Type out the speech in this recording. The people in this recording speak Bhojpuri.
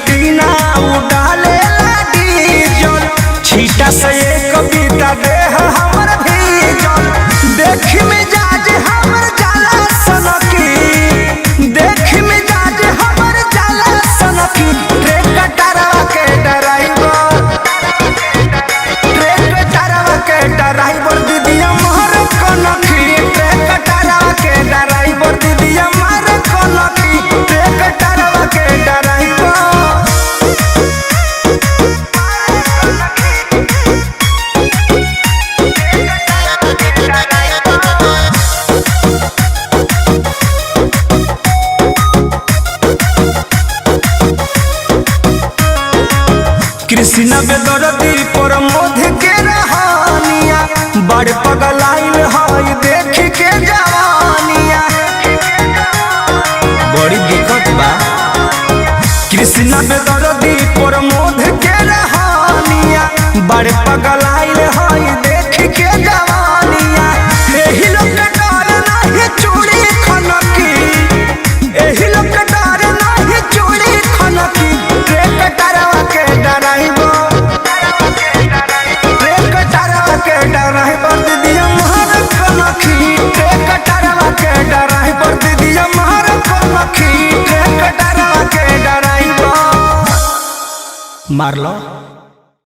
टीना उड़ाले डीजल छीटा से एक कविता देह हमर भीजल देख मिजाज हमर जाला सनकी देख मिजाज हमर जाला सनकी रे कटरवा के ड्राइवर दीदिया मोहर कनखी रे कटरवा के ड्राइवर दीदिया मोहर कनखी रे कटरवा के ड्राइवर कृष्ण बेदरदी पर मोध के रहानिया बड़ पगलाइल है देख के जवानिया बड़ी दिक्कत बा कृष्ण बेदरदी पर मोध के रहानिया बड़ पगलाइल है देख के जवानिया एही लोग के डर नहीं चूड़ी खनकी एही लोग के डर नहीं चूड़ी खनकी रे कटरवा के ड्राइवर दीदिया मोहर कनखी रे कटरवा के ड्राइवर दीदिया मोहर कनखी रे कटरवा के ड्राइवर मार लो।